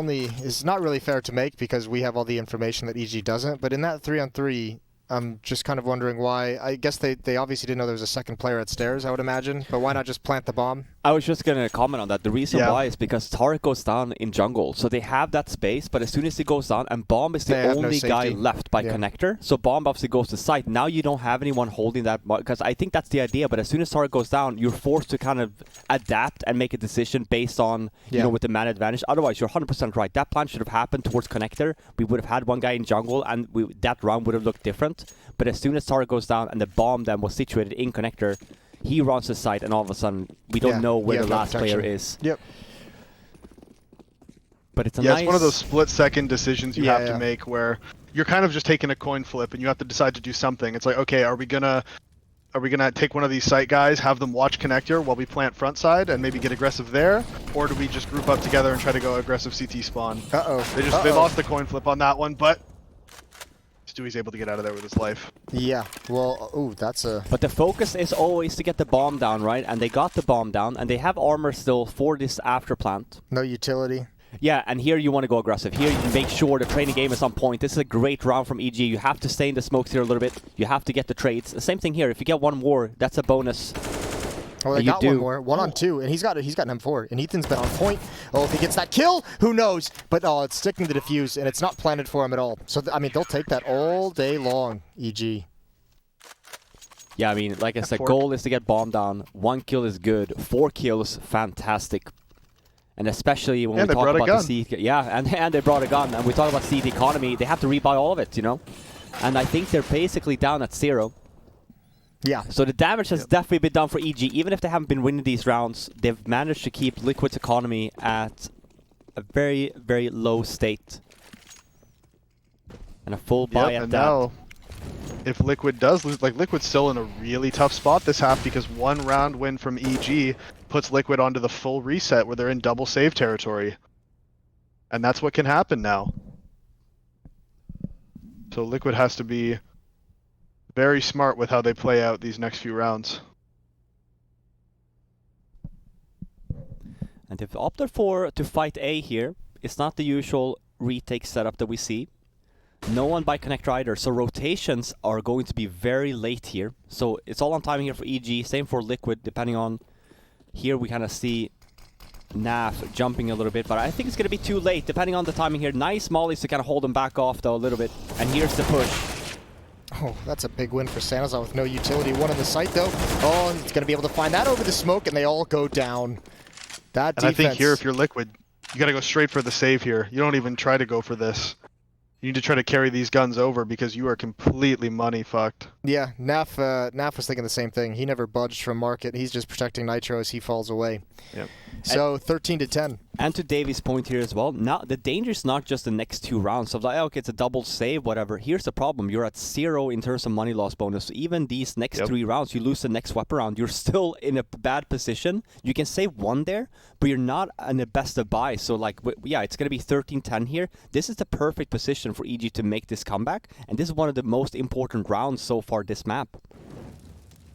not really fair to make because we have all the information that EG doesn't. But in that 3-on-3, I'm just kind of wondering why. I guess they obviously didn't know there was a second player at stairs, I would imagine. But why not just plant the bomb? I was just going to comment on that. The reason why is because Tarek goes down in jungle. So they have that space, but as soon as he goes down, and Bomb is the only guy left by connector. So Bomb obviously goes to site. Now you don't have anyone holding that, because I think that's the idea. But as soon as Tarek goes down, you're forced to kind of adapt and make a decision based on, you know, with the man advantage. Otherwise, you're 100% right. That plan should have happened towards connector. We would have had one guy in jungle, and that round would have looked different. But as soon as Tarek goes down, and the bomb then was situated in connector, he runs the site, and all of a sudden, we don't know where the last player is. Yep. But it's a it's one of those split-second decisions you have to make make where you're kind of just taking a coin flip, and you have to decide to do something. It's like, okay, are we gonna take one of these site guys, have them watch connector while we plant front side, and maybe get aggressive there, or do we just group up together and try to go aggressive CT spawn? They lost the coin flip on that one, but Stewie's able to get out of there with his life. Yeah, well, that's a... But the focus is always to get the bomb down, right? And they got the bomb down, and they have armor still for this after plant. No utility. Yeah, and here you want to go aggressive. Here you make sure the training game is on point. This is a great round from EG. You have to stay in the smokes here a little bit. You have to get the trades. The same thing here. If you get one more, that's a bonus. Oh, they got one more. 1-on-2, and he's got an M4, and Ethan's been on point. Oh, if he gets that kill, who knows? But it's sticking to defuse, and it's not planted for him at all. So, I mean, they'll take that all day long, EG. Yeah, I mean, like I said, goal is to get bomb down. 1 kill is good. 4 kills, fantastic. And especially when we talk about the CT... Yeah, and they brought a gun. And we talk about CT economy, they have to rebuy all of it, you know? And I think they're basically down at 0. Yeah. So the damage has definitely been done for EG. Even if they haven't been winning these rounds, they've managed to keep Liquid's economy at a very, very low state. And a full buy at that. Now, if Liquid does lose, like Liquid's still in a really tough spot this half because 1 round win from EG puts Liquid onto the full reset where they're in double save territory. And that's what can happen now. So Liquid has to be very smart with how they play out these next few rounds. And they've opted to fight A here. It's not the usual retake setup that we see. No one by connector either, so rotations are going to be very late here. So it's all on timing here for EG, same for Liquid, depending on... Here we kind of see Naf jumping a little bit, but I think it's going to be too late, depending on the timing here. Nice mollies to kind of hold them back off, though, a little bit. And here's the push. Oh, that's a big win for Stanislav with no utility. One on the site, though. Oh, he's going to be able to find that over the smoke, and they all go down. That And defense. I think here, if you're Liquid, you got to go straight for the save here. You don't even try to go for this. You need to try to carry these guns over because you are completely money fucked. Yeah, Naf was thinking the same thing. He never budged from market. He's just protecting Nitro as he falls away. Yep. So 13 to 10. And to Davy's point here as well, now the danger is not just the next 2 rounds of like, okay, it's a double save, whatever. Here's the problem. You're at 0 in terms of money loss bonus. So even these next 3 rounds, you lose the next weapon round, you're still in a bad position. You can save 1 there, but you're not in the best of buy. So like, yeah, it's going to be 13-10 here. This is the perfect position for EG to make this comeback. And this is one of the most important rounds so far this map.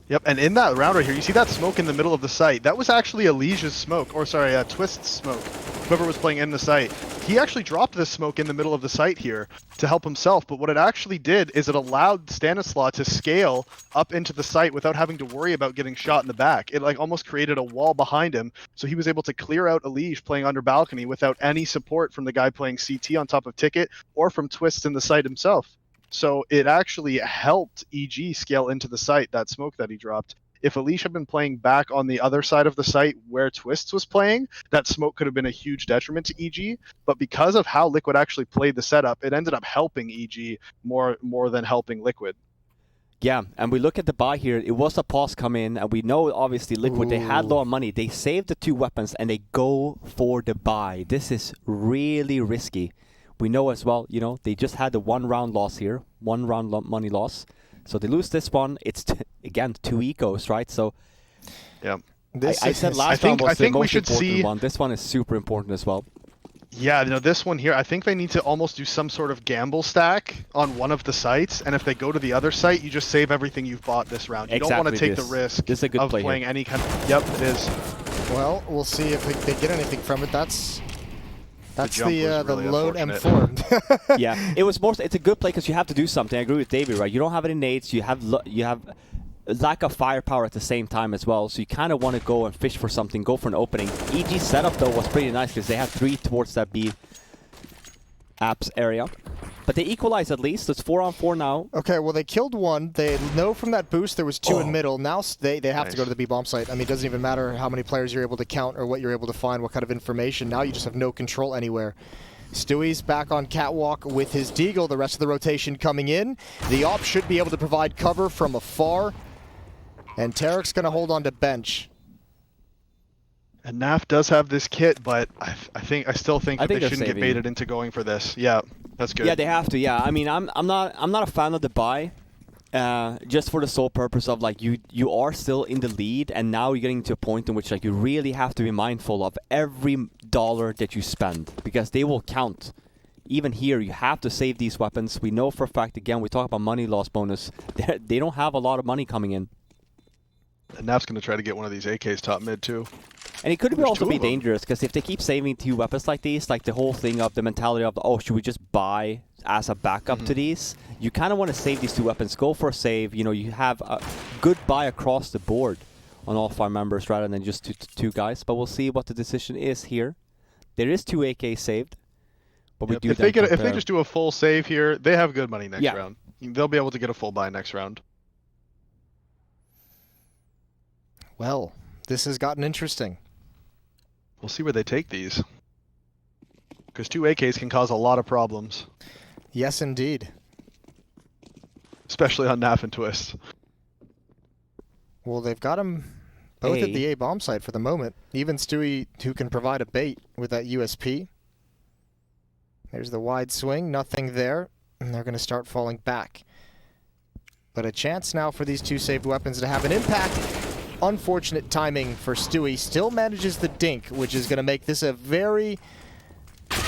Yep, and in that round right here, you see that smoke in the middle of the site. That was actually Alicia's smoke, or sorry, Twist's smoke. Whoever was playing in the site. He actually dropped this smoke in the middle of the site here to help himself, but what it actually did is it allowed Stanislav to scale up into the site without having to worry about getting shot in the back. It like almost created a wall behind him, so he was able to clear out Alicia playing under balcony without any support from the guy playing CT on top of Ticket or from Twist in the site himself. So it actually helped EG scale into the site, that smoke that he dropped. If Alicia had been playing back on the other side of the site where Twist was playing, that smoke could have been a huge detriment to EG. But because of how Liquid actually played the setup, it ended up helping EG more than helping Liquid. Yeah, and we look at the buy here. It was a pause come in, and we know obviously Liquid, they had low money. They saved the 2 weapons, and they go for the buy. This is really risky. We know as well, you know, they just had the 1 round loss here, 1 round money loss. So they lose this one. It's, again, 2 ecos, right? So yeah, I said last round was the most important see one. This one is super important as well. Yeah, you know, this one here, I think they need to almost do some sort of gamble stack on one of the sites, and if they go to the other site, you just save everything you've bought this round. You don't want to take the risk of playing any kind of... Yep, it is. Well, we'll see if they get anything from it. That's the really load M4. Yeah, it was more. It's a good play because you have to do something. I agree with Davey, right? You don't have any nades. You have lack of firepower at the same time as well. So you kind of want to go and fish for something, go for an opening. EG's setup though was pretty nice because they had 3 towards that B apps area. But they equalize at least. It's 4-on-4 now. Okay, well they killed 1. They know from that boost there was 2 in middle. Now they have to go to the B bomb site. I mean, it doesn't even matter how many players you're able to count or what you're able to find, what kind of information. Now you just have no control anywhere. Stewie's back on catwalk with his Deagle. The rest of the rotation coming in. The op should be able to provide cover from afar. And Tarek's going to hold on to bench. And NAF does have this kit, but I still think that they shouldn't get baited into going for this. Yeah, that's good. Yeah, they have to. Yeah, I mean, I'm not a fan of the buy, just for the sole purpose of like you are still in the lead, and now you're getting to a point in which like you really have to be mindful of every dollar that you spend because they will count. Even here, you have to save these weapons. We know for a fact. Again, we talk about money loss bonus. They don't have a lot of money coming in. And NAF's going to try to get one of these AKs top mid too. And it could also be dangerous because if they keep saving 2 weapons like these, like the whole thing of the mentality of, oh, should we just buy as a backup to these? You kind of want to save these 2 weapons. Go for a save. You know, you have a good buy across the board on all 5 members rather than just 2 guys. But we'll see what the decision is here. There is 2 AKs saved. But we do if they just do a full save here, they have good money next round. They'll be able to get a full buy next round. Well, this has gotten interesting. We'll see where they take these. Because 2 AKs can cause a lot of problems. Yes, indeed. Especially on NAF and Twist. Well, they've got them both at the A bomb site for the moment. Even Stewie, who can provide a bait with that USP. There's the wide swing, nothing there. And they're going to start falling back. But a chance now for these 2 saved weapons to have an impact. Unfortunate timing for Stewie. Still manages the dink, which is going to make this a very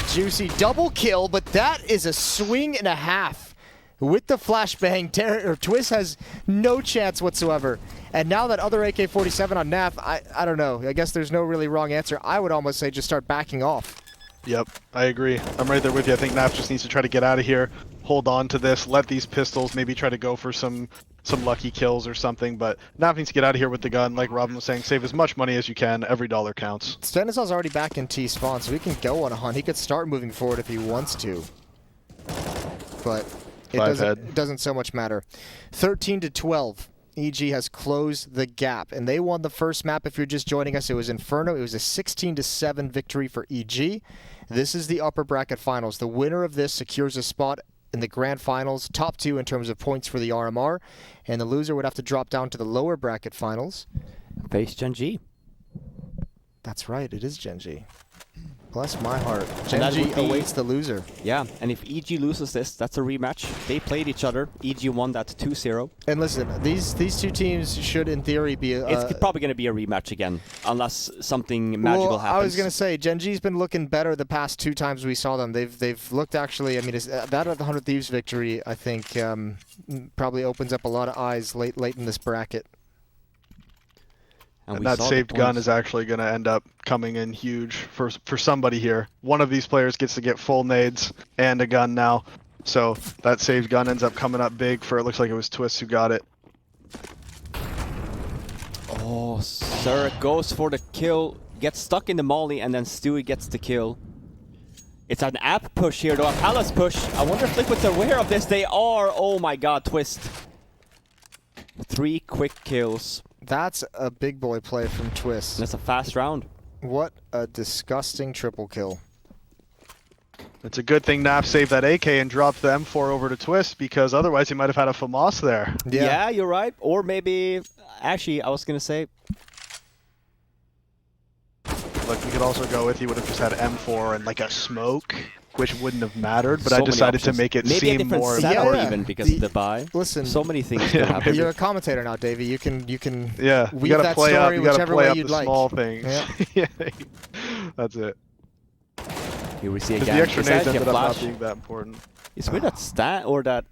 juicy double kill, but that is a swing and a half. With the flashbang, Twist has no chance whatsoever. And now that other AK-47 on NAF, I don't know. I guess there's no really wrong answer. I would almost say just start backing off. Yep, I agree. I'm right there with you. I think NAF just needs to try to get out of here, hold on to this, let these pistols maybe try to go for some lucky kills or something, but NAF needs to get out of here with the gun. Like Robin was saying, save as much money as you can. Every dollar counts. Stanislav's already back in T-spawn, so he can go on a hunt. He could start moving forward if he wants to. But It doesn't so much matter. 13-12. EG has closed the gap, and they won the first map. If you're just joining us, it was Inferno. It was a 16-7 victory for EG. This is the upper bracket finals. The winner of this secures a spot in the grand finals, top 2 in terms of points for the RMR, and the loser would have to drop down to the lower bracket finals. Face Gen G. That's right, it is Gen G. Bless my heart. And that Gen G would be- awaits the loser. Yeah, and if EG loses this, that's a rematch. They played each other. EG won that 2-0. And listen, these two teams should, in theory, be. It's probably going to be a rematch again, unless something magical happens. I was going to say, Gen G's been looking better the past 2 times we saw them. They've looked actually. I mean, that at the 100 Thieves victory, I think, probably opens up a lot of eyes late in this bracket. And that saved gun is actually going to end up coming in huge for somebody here. One of these players gets to get full nades and a gun now. So that saved gun ends up coming up big for, it looks like it was Twist who got it. Oh, Zerk goes for the kill, gets stuck in the molly, and then Stewie gets the kill. It's an app push here, though, a palace push. I wonder if Liquid's aware of this. They are. Oh my god, Twist. 3 quick kills. That's a big boy play from Twist. That's a fast round. What a disgusting triple kill. It's a good thing Nap saved that AK and dropped the M4 over to Twist, because otherwise he might have had a FAMAS there. Yeah, you're right. Or maybe, actually, I was going to say... Look, we could also go with, he would have just had M4 and like a smoke, which wouldn't have mattered, but So I many decided to options. make it Maybe a seem different more setup important. even because of the buy. Listen, so many things could happen. You're a commentator now, Davey. You can Yeah, weave you gotta that play story up, you gotta whichever play way up you'd the like. small things. Yeah. Yeah, that's it. Here we see Because again. the extra Is nades that ended a up not flash? being that important. It's weird that Stan, or that...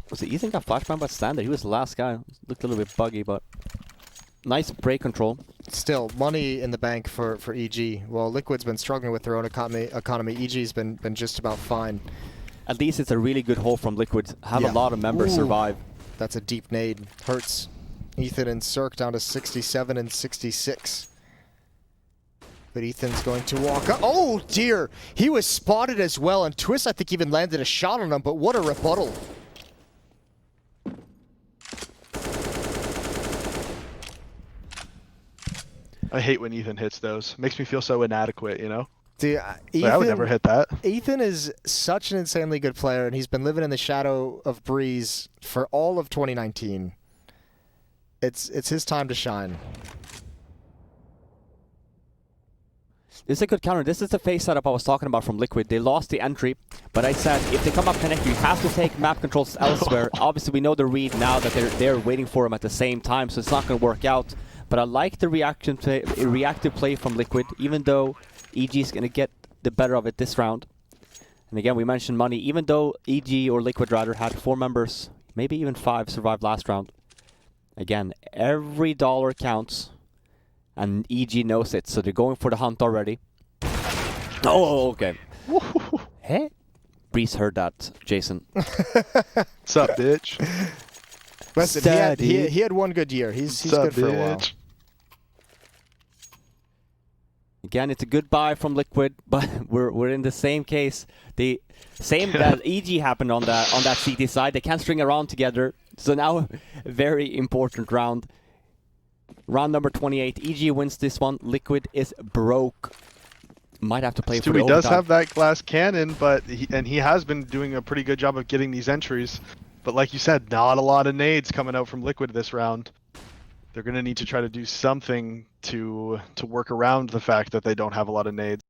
Was it Ethan got flashbang by Stan there? He was the last guy. Looked a little bit buggy, but... Nice break control. Still, money in the bank for EG. Well, Liquid's been struggling with their own economy. EG's been just about fine. At least it's a really good hole from Liquid. Have Yeah. a lot of members Ooh. survive. That's a deep nade. Hurts Ethan and Cirque down to 67 and 66. But Ethan's going to walk up. Oh, dear. He was spotted as well, and Twist, I think, even landed a shot on him, but what a rebuttal. I hate when Ethan hits those. Makes me feel so inadequate, you know? Dude, Like, I would never hit that. Ethan is such an insanely good player, and he's been living in the shadow of Breeze for all of 2019. It's his time to shine. This is a good counter. This is the phase setup I was talking about from Liquid. They lost the entry, but I said if they come up connector, you have to take map controls elsewhere. Obviously, we know the read now that they're waiting for him at the same time, so it's not going to work out. But I like the reactive play from Liquid, even though EG is going to get the better of it this round. And again, we mentioned money. Even though EG, or Liquid rather, had 4 members, maybe even 5, survive last round. Again, every dollar counts, and EG knows it, so they're going for the hunt already. Oh, okay. Hey? Breeze heard that, Jason. What's up, bitch? Listen, he had one good year. He's good for a while. Again, it's a good buy from Liquid, but we're in the same case. The same that EG happened on that CT side. They can't string around together. So now, a very important round. Round number 28. EG wins this one. Liquid is broke. Might have to play for the Stewie does overtime. have that glass cannon, but he has been doing a pretty good job of getting these entries. But like you said, not a lot of nades coming out from Liquid this round. They're going to need to try to do something to work around the fact that they don't have a lot of nades.